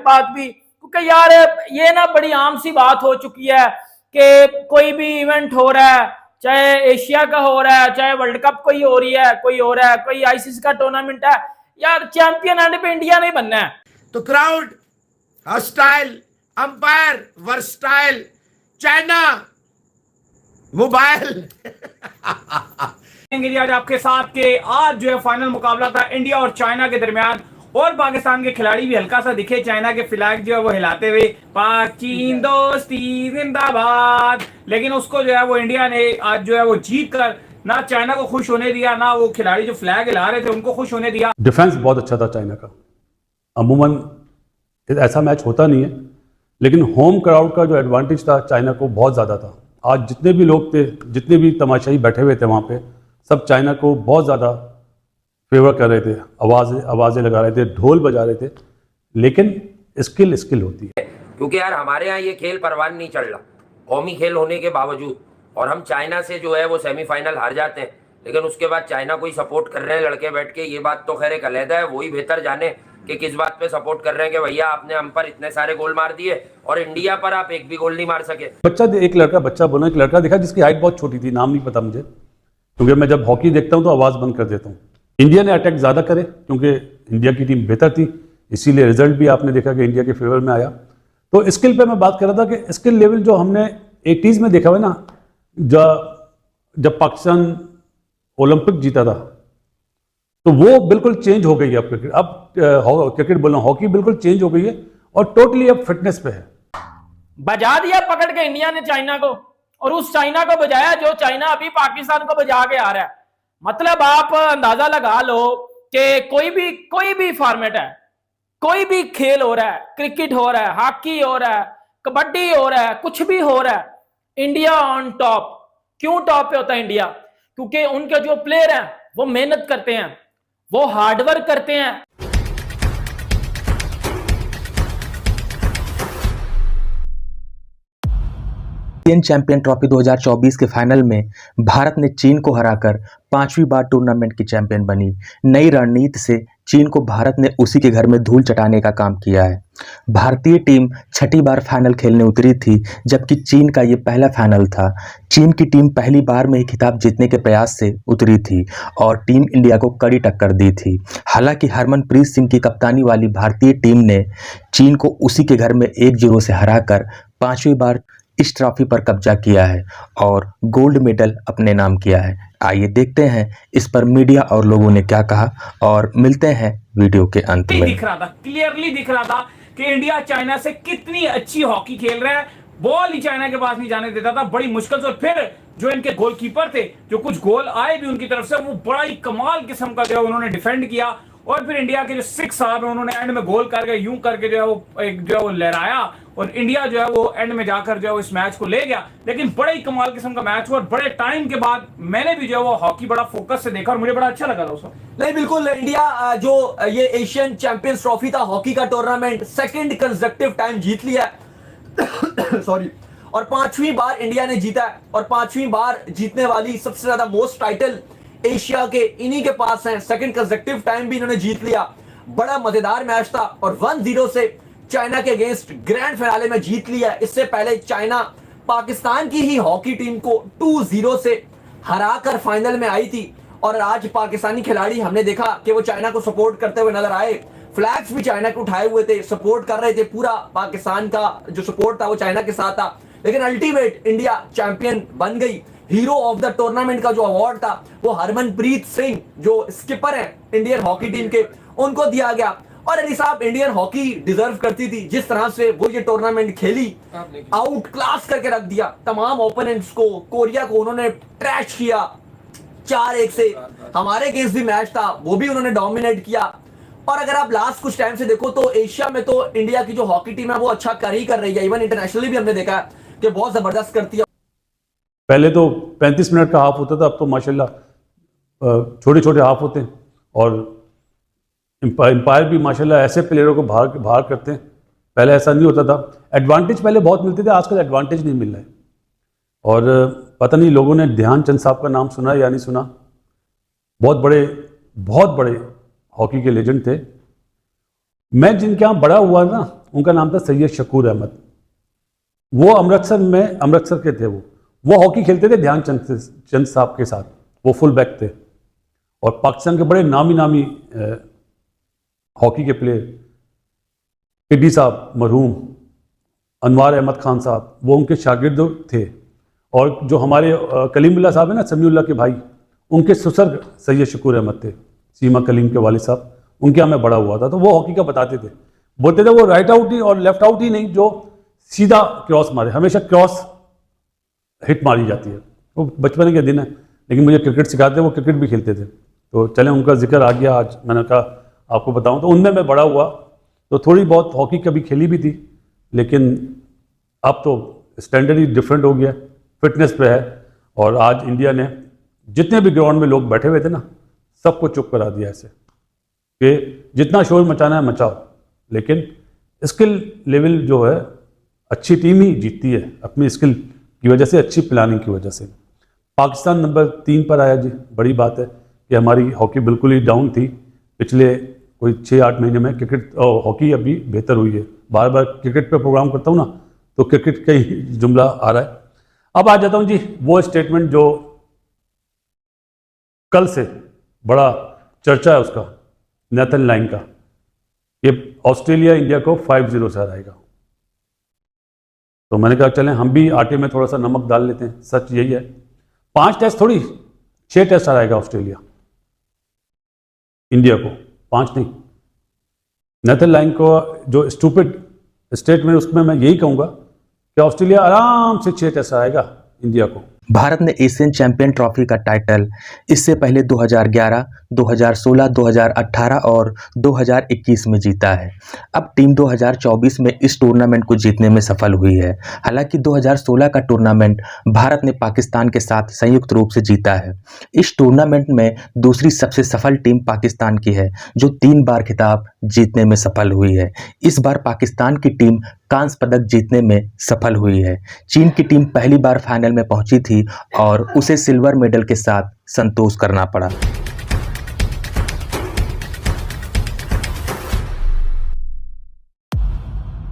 बात भी, क्योंकि यार ये ना बड़ी आम सी बात हो चुकी है कि कोई भी इवेंट हो रहा है, चाहे एशिया का हो रहा है, चाहे वर्ल्ड कप कोई हो रही है, कोई हो रहा है, कोई आईसीसी का टूर्नामेंट है, यार चैंपियन एंड पे इंडिया नहीं बनना है। तो crowd hostile, umpire versatile, China mobile. आज आपके साथ के आज जो है फाइनल मुकाबला था इंडिया और चाइना के दरमियान, और पाकिस्तान के खिलाड़ी भी हल्का सा दिखे चाइना के फ्लैग जो है वो हिलाते हुए, पाक चीन दोस्ती जिंदाबाद, लेकिन उसको जो है वो इंडिया ने आज जो है वो जीत कर ना चाइना को खुश होने दिया, ना वो खिलाड़ी जो फ्लैग हिला रहे थे उनको खुश होने दिया। डिफेंस बहुत अच्छा था चाइना का। अमूमन ऐसा मैच होता नहीं है, लेकिन होम क्राउड का जो एडवांटेज था चाइना को बहुत ज़्यादा था। आज जितने भी लोग थे, जितने भी तमाशाई बैठे हुए थे वहाँ पे, सब चाइना को बहुत ज़्यादा फेवर कर रहे थे, आवाज़ें लगा रहे थे, ढोल बजा रहे थे। लेकिन स्किल होती है, क्योंकि यार हमारे यहाँ ये खेल परवान नहीं चढ़ रहा कौमी खेल होने के बावजूद, और हम चाइना से जो है वो सेमीफाइनल हार जाते हैं, लेकिन उसके बाद चाइना को ही सपोर्ट कर रहे हैं लड़के बैठ के। ये बात तो खैर एक अलहदा है, वही बेहतर जाने कि किस बात पे सपोर्ट कर रहे हैं कि भैया आपने हम पर इतने सारे गोल मार दिए और इंडिया पर आप एक भी गोल नहीं मार सके। एक लड़का देखा जिसकी हाइट बहुत छोटी थी, नाम नहीं पता मुझे, क्योंकि मैं जब हॉकी देखता हूँ तो आवाज़ बंद कर देता हूँ। इंडिया ने अटैक ज़्यादा करे क्योंकि इंडिया की टीम बेहतर थी, इसीलिए रिजल्ट भी आपने देखा कि इंडिया के फेवर में आया। तो स्किल पे मैं बात कर रहा था कि स्किल लेवल जो हमने 80s में देखा हुआ ना, जब पाकिस्तान ओलंपिक जीता था, तो वो बिल्कुल चेंज हो गई है अब क्रिकेट। अब क्रिकेट बोल रहा हूँ, हॉकी बिल्कुल चेंज हो गई है और टोटली अब फिटनेस पे है। बजा दिया पकड़ के इंडिया ने चाइना को, और उस चाइना को बजाया जो चाइना अभी पाकिस्तान को बजा के आ रहा है। मतलब आप अंदाजा लगा लो कि कोई भी फॉर्मेट है, कोई भी खेल हो रहा है, क्रिकेट हो रहा है, हॉकी हो रहा है, कबड्डी हो रहा है, कुछ भी हो रहा है, इंडिया ऑन टॉप। क्यों टॉप पे होता है इंडिया? क्योंकि उनके जो प्लेयर हैं वो मेहनत करते हैं, वो हार्डवर्क करते हैं। एशियन चैंपियन ट्रॉफी 2024 के फाइनल में भारत ने चीन को हराकर 5वीं बार टूर्नामेंट की चैंपियन बनी। नई रणनीति से चीन को भारत ने उसी के घर में धूल चटाने का काम किया है। भारतीय टीम 6ठी बार फाइनल खेलने उतरी थी, जबकि चीन का ये पहला फाइनल था। चीन की टीम पहली बार में ही खिताब जीतने के प्रयास से उतरी थी और टीम इंडिया को कड़ी टक्कर दी थी। हालांकि हरमनप्रीत सिंह की कप्तानी वाली भारतीय टीम ने चीन को उसी के घर में 1-0 से हराकर 5वीं बार इस ट्रॉफी पर कब्जा किया है और गोल्ड मेडल अपने नाम किया है। आइए देखते हैं इस पर मीडिया और लोगों ने क्या कहा, और मिलते हैं वीडियो के अंत में। क्लियरली दिख रहा था कि इंडिया चाइना से कितनी अच्छी हॉकी खेल रहा है। बॉल ही चाइना के पास नहीं जाने देता था बड़ी मुश्किल से, और फिर जो इनके गोलकीपर थे, जो कुछ गोल आए भी उनकी तरफ से, वो बड़ा ही कमाल किस्म का जो उन्होंने डिफेंड किया, और फिर इंडिया के जो 6 साहब है उन्होंने एंड में गोल करके यूं करके जो है वो एक जो है वो लहराया, और इंडिया जो है वो एंड में जाकर जो है वो इस मैच को ले गया। लेकिन बड़े ही कमाल किस्म का मैच हुआ, और बड़े टाइम के बाद मैंने भी जो है वो हॉकी बड़ा फोकस से देखा और मुझे बड़ा अच्छा लगा था उसको। नहीं बिल्कुल, इंडिया जो ये एशियन चैंपियंस ट्रॉफी था हॉकी का टूर्नामेंट, सेकंड कंसेक्यूटिव टाइम जीत लिया सॉरी, और 5वीं बार इंडिया ने जीता है, और 5वीं बार जीतने वाली सबसे ज्यादा मोस्ट टाइटल एशिया के इन्हीं के पास हैं। सेकंड कंसेक्यूटिव टाइम भी इन्होंने जीत लिया। बड़ा मजेदार मैच था, और 1-0 से चाइना के अगेंस्ट ग्रैंड फिनाले में जीत लिया। इससे पहले चाइना पाकिस्तान की ही हॉकी टीम को 2-0 से हराकर फाइनल में आई थी, और आज पाकिस्तानी खिलाड़ी हमने देखा कि वो चाइना को सपोर्ट करते हुए नजर आए। फ्लैग्स भी चाइना को उठाए हुए थे, सपोर्ट कर रहे थे। पूरा पाकिस्तान का जो सपोर्ट था वो चाइना के साथ था, लेकिन अल्टीमेट इंडिया चैंपियन बन गई। हीरो ऑफ द टूर्नामेंट का जो अवार्ड था वो हरमनप्रीत सिंह जो स्किपर हैं इंडियन हॉकी टीम के, उनको दिया गया। और अली साहब, इंडियन हॉकी डिजर्व करती थी जिस तरह से वो ये टूर्नामेंट खेली, आउट क्लास करके रख दिया तमाम ओपोनेंट्स को। कोरिया को उन्होंने ट्रैश किया 4-1 से। हमारे अगेंस्ट भी मैच था, वो भी उन्होंने डोमिनेट किया। और अगर आप लास्ट कुछ टाइम से देखो तो एशिया में तो इंडिया की जो हॉकी टीम है वो अच्छा कर ही कर रही है। इवन इंटरनेशनली भी हमने देखा है कि बहुत जबरदस्त करती है। पहले तो 35 मिनट का हाफ होता था, अब तो माशाल्लाह छोटे छोटे हाफ होते हैं, और एम्पायर भी माशाल्लाह ऐसे प्लेयरों को बाहर करते हैं। पहले ऐसा नहीं होता था। एडवांटेज पहले बहुत मिलते थे, आजकल एडवांटेज नहीं मिल रहा है। और पता नहीं लोगों ने ध्यानचंद साहब का नाम सुना या नहीं सुना। बहुत बड़े हॉकी के लेजेंड थे। मैं जिनके यहाँ बड़ा हुआ ना, उनका नाम था सैयद शकूर अहमद। वो अमृतसर के थे। वो हॉकी खेलते थे ध्यानचंद साहब के साथ, वो फुल बैक थे। और पाकिस्तान के बड़े नामी हॉकी के प्लेयर, टिड्डी साहब मरहूम, अनवार अहमद खान साहब, वो उनके शागिर्द थे। और जो हमारे कलीमुल्लाह साहब है ना, समीउल्लाह के भाई, उनके ससुर सैयद शकूर अहमद थे, सीमा कलीम के वालिद साहब, उनके यहाँ मैं बड़ा हुआ था। तो वो हॉकी का बताते थे, बोलते थे वो राइट आउट ही और लेफ्ट आउट ही नहीं, जो सीधा क्रॉस मारे, हमेशा क्रॉस हिट मारी जाती है। वो बचपन के दिन है, लेकिन मुझे क्रिकेट सिखाते, वो क्रिकेट भी खेलते थे। तो चलें, उनका जिक्र आ गया आज, मैंने कहा आपको बताऊं। तो उनमें मैं बड़ा हुआ, तो थोड़ी बहुत हॉकी कभी खेली भी थी, लेकिन अब तो स्टैंडर्ड ही डिफरेंट हो गया, फिटनेस पे है। और आज इंडिया ने जितने भी ग्राउंड में लोग बैठे हुए थे ना, सबको चुप करा दिया ऐसे कि जितना शोर मचाना है मचाओ, लेकिन स्किल लेवल जो है, अच्छी टीम ही जीतती है अपनी स्किल की वजह से, अच्छी प्लानिंग की वजह से। पाकिस्तान नंबर 3 पर आया जी, बड़ी बात है कि हमारी हॉकी बिल्कुल ही डाउन थी पिछले कोई 6-8 महीने में। क्रिकेट हॉकी अभी बेहतर हुई है। बार बार क्रिकेट पे प्रोग्राम करता हूँ ना, तो क्रिकेट का ही जुमला आ रहा है। अब आ जाता हूँ जी वो स्टेटमेंट जो कल से बड़ा चर्चा है उसका, नेथन लाइन का, ये ऑस्ट्रेलिया इंडिया को 5-0 से हराएगा। तो मैंने कहा चलें हम भी आटे में थोड़ा सा नमक डाल लेते हैं। सच यही है, 5 टेस्ट थोड़ी 6 टेस्ट हराएगा ऑस्ट्रेलिया इंडिया को, 5 नहीं। नेथन लाइन को जो स्टूपिड स्टेटमेंट, उसमें मैं यही कहूँगा कि ऑस्ट्रेलिया आराम से 6 टेस्ट हराएगा इंडिया को। भारत ने एशियन चैंपियन ट्रॉफी का टाइटल इससे पहले 2011, 2016, 2018 और 2021 में जीता है। अब टीम 2024 में इस टूर्नामेंट को जीतने में सफल हुई है। हालांकि 2016 का टूर्नामेंट भारत ने पाकिस्तान के साथ संयुक्त रूप से जीता है। इस टूर्नामेंट में दूसरी सबसे सफल टीम पाकिस्तान की है, जो 3 बार खिताब जीतने में सफल हुई है। इस बार पाकिस्तान की टीम कांस्य पदक जीतने में सफल हुई है। चीन की टीम पहली बार फाइनल में पहुंची थी और उसे सिल्वर मेडल के साथ संतोष करना पड़ा।